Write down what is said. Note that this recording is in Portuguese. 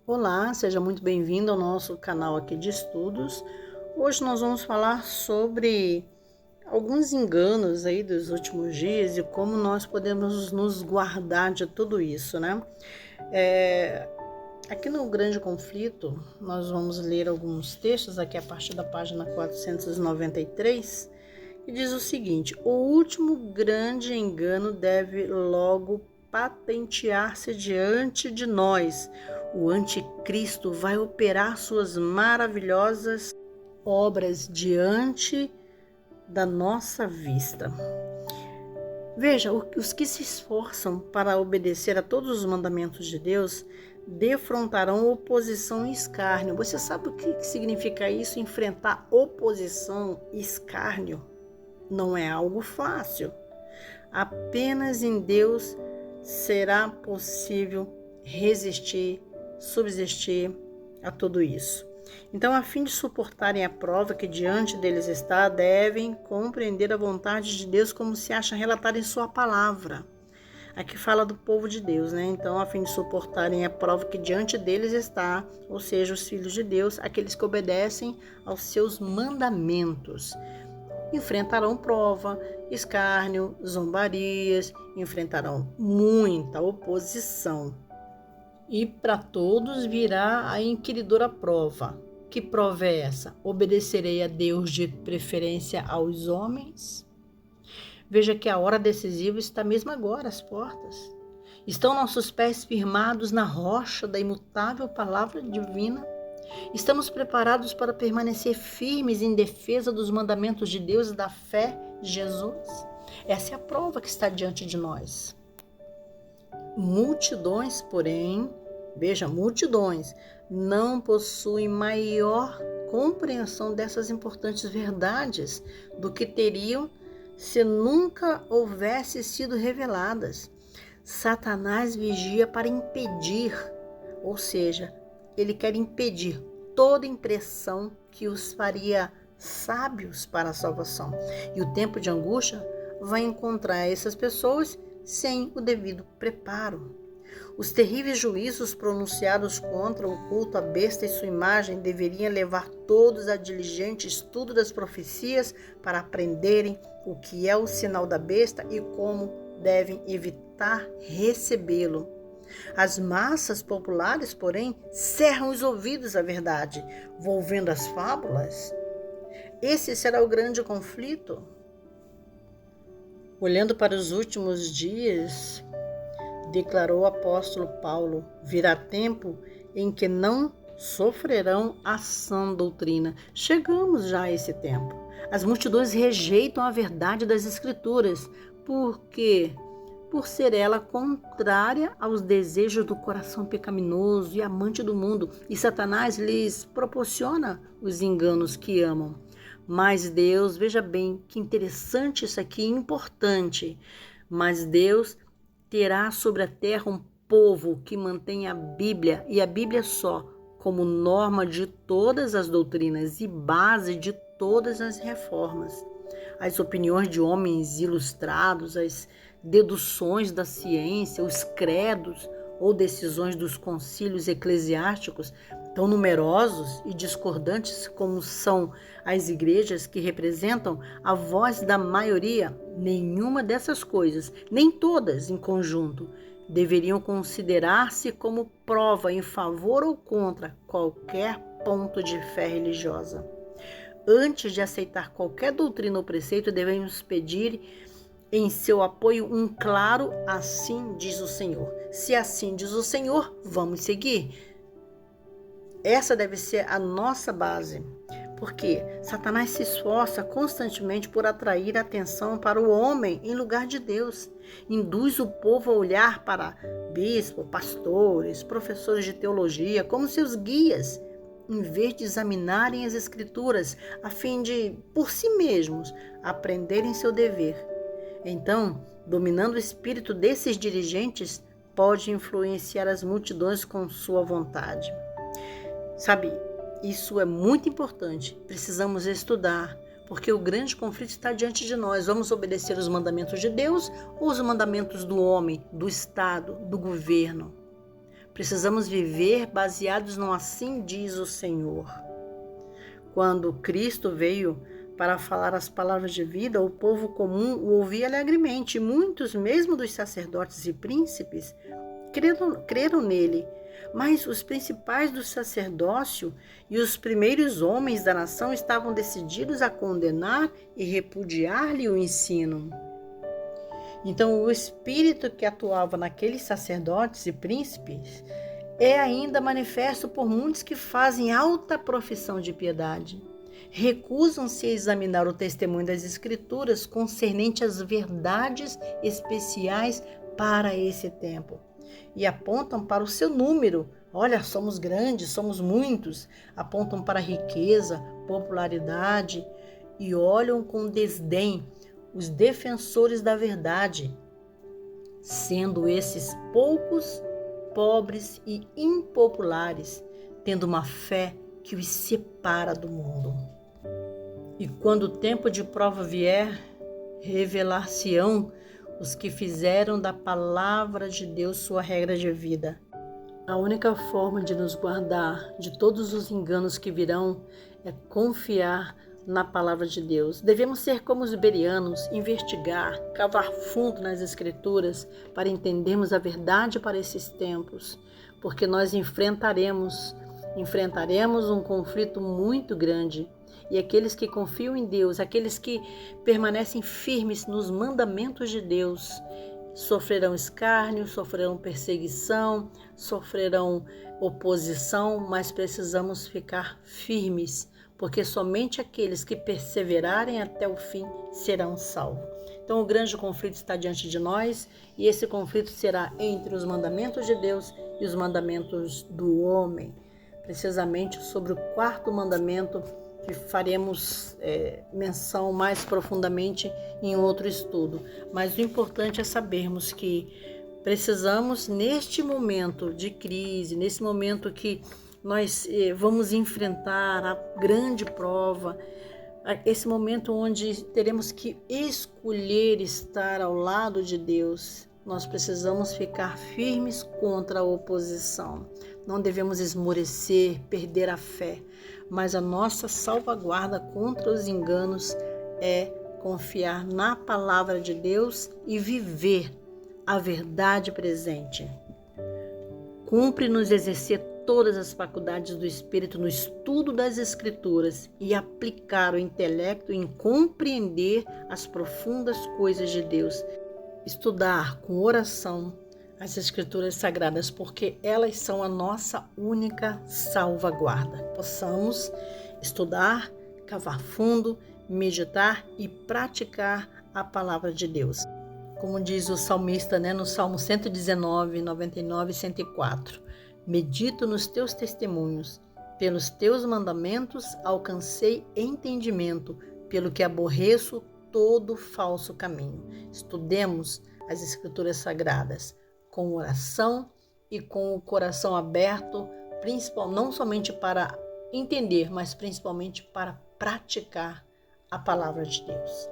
Olá, seja muito bem-vindo ao nosso canal aqui de estudos. Hoje nós vamos falar sobre alguns enganos aí dos últimos dias e como nós podemos nos guardar de tudo isso, né? Aqui no Grande Conflito, nós vamos ler alguns textos aqui a partir da página 493, que diz o seguinte: o último grande engano deve logo patentear-se diante de nós. O anticristo vai operar suas maravilhosas obras diante da nossa vista. Veja, os que se esforçam para obedecer a todos os mandamentos de Deus defrontarão oposição e escárnio. Você sabe o que significa isso? Enfrentar oposição e escárnio não é algo fácil. Apenas em Deus será possível resistir, subsistir a tudo isso. Então, a fim de suportarem a prova que diante deles está, devem compreender a vontade de Deus como se acha relatada em sua palavra. Aqui fala do povo de Deus, né? Então, a fim de suportarem a prova que diante deles está, ou seja, os filhos de Deus, aqueles que obedecem aos seus mandamentos. Enfrentarão prova, escárnio, zombarias, enfrentarão muita oposição. E para todos virá a inquiridora prova. Que prova é essa? Obedecerei a Deus de preferência aos homens? Veja que a hora decisiva está mesmo agora às portas. Estão nossos pés firmados na rocha da imutável palavra divina? Estamos preparados para permanecer firmes em defesa dos mandamentos de Deus e da fé de Jesus? Essa é a prova que está diante de nós. Multidões, porém, multidões não possuem maior compreensão dessas importantes verdades do que teriam se nunca houvesse sido reveladas. Satanás vigia para impedir, ou seja, ele quer impedir toda impressão que os faria sábios para a salvação. E o tempo de angústia vai encontrar essas pessoas sem o devido preparo. Os terríveis juízos pronunciados contra o culto à besta e sua imagem deveriam levar todos a diligente estudo das profecias para aprenderem o que é o sinal da besta e como devem evitar recebê-lo. As massas populares, porém, cerram os ouvidos à verdade, volvendo às fábulas. Esse será o grande conflito. Olhando para os últimos dias, declarou o apóstolo Paulo, virá tempo em que não sofrerão a sã doutrina. Chegamos já a esse tempo. As multidões rejeitam a verdade das Escrituras, porque por ser ela contrária aos desejos do coração pecaminoso e amante do mundo, e Satanás lhes proporciona os enganos que amam. Mas Deus, veja bem que interessante isso aqui, importante, mas Deus terá sobre a terra um povo que mantém a Bíblia, e a Bíblia só, como norma de todas as doutrinas e base de todas as reformas. As opiniões de homens ilustrados, as deduções da ciência, os credos ou decisões dos concílios eclesiásticos, tão numerosos e discordantes como são as igrejas que representam a voz da maioria, nenhuma dessas coisas, nem todas em conjunto, deveriam considerar-se como prova em favor ou contra qualquer ponto de fé religiosa. Antes de aceitar qualquer doutrina ou preceito, devemos pedir em seu apoio um claro assim diz o Senhor. Se assim diz o Senhor, vamos seguir. Essa deve ser a nossa base, porque Satanás se esforça constantemente por atrair a atenção para o homem em lugar de Deus. Induz o povo a olhar para bispos, pastores, professores de teologia como seus guias, em vez de examinarem as Escrituras, a fim de, por si mesmos, aprenderem seu dever. Então, dominando o espírito desses dirigentes, pode influenciar as multidões com sua vontade. Sabe, isso é muito importante. Precisamos estudar, porque o grande conflito está diante de nós. Vamos obedecer os mandamentos de Deus ou os mandamentos do homem, do Estado, do governo? Precisamos viver baseados no assim diz o Senhor. Quando Cristo veio para falar as palavras de vida, o povo comum o ouvia alegremente. E muitos, mesmo dos sacerdotes e príncipes, creram nele. Mas os principais do sacerdócio e os primeiros homens da nação estavam decididos a condenar e repudiar-lhe o ensino. Então, o espírito que atuava naqueles sacerdotes e príncipes é ainda manifesto por muitos que fazem alta profissão de piedade. Recusam-se a examinar o testemunho das Escrituras concernente às verdades especiais para esse tempo. E apontam para o seu número. Olha, somos grandes, somos muitos. Apontam para a riqueza, popularidade e olham com desdém os defensores da verdade, sendo esses poucos, pobres e impopulares, tendo uma fé que os separa do mundo. E quando o tempo de prova vier, revelar-se-ão os que fizeram da palavra de Deus sua regra de vida. A única forma de nos guardar de todos os enganos que virão é confiar na palavra de Deus. Devemos ser como os bereanos, investigar, cavar fundo nas Escrituras para entendermos a verdade para esses tempos, porque nós enfrentaremos um conflito muito grande. E aqueles que confiam em Deus, aqueles que permanecem firmes nos mandamentos de Deus, sofrerão escárnio, sofrerão perseguição, sofrerão oposição, mas precisamos ficar firmes, porque somente aqueles que perseverarem até o fim serão salvos. Então o grande conflito está diante de nós, e esse conflito será entre os mandamentos de Deus e os mandamentos do homem. Precisamente sobre o quarto mandamento, que faremos menção mais profundamente em outro estudo. Mas o importante é sabermos que precisamos, neste momento de crise, nesse momento que nós vamos enfrentar a grande prova, esse momento onde teremos que escolher estar ao lado de Deus, nós precisamos ficar firmes contra a oposição. Não devemos esmorecer, perder a fé, mas a nossa salvaguarda contra os enganos é confiar na palavra de Deus e viver a verdade presente. Cumpre-nos exercer todas as faculdades do Espírito no estudo das Escrituras e aplicar o intelecto em compreender as profundas coisas de Deus. Estudar com oração as Escrituras Sagradas, porque elas são a nossa única salvaguarda. Possamos estudar, cavar fundo, meditar e praticar a palavra de Deus. Como diz o salmista, no Salmo 119, 99 e 104. Medito nos teus testemunhos, pelos teus mandamentos alcancei entendimento, pelo que aborreço todo falso caminho. Estudemos as Escrituras Sagradas com oração e com o coração aberto, não somente para entender, mas principalmente para praticar a palavra de Deus.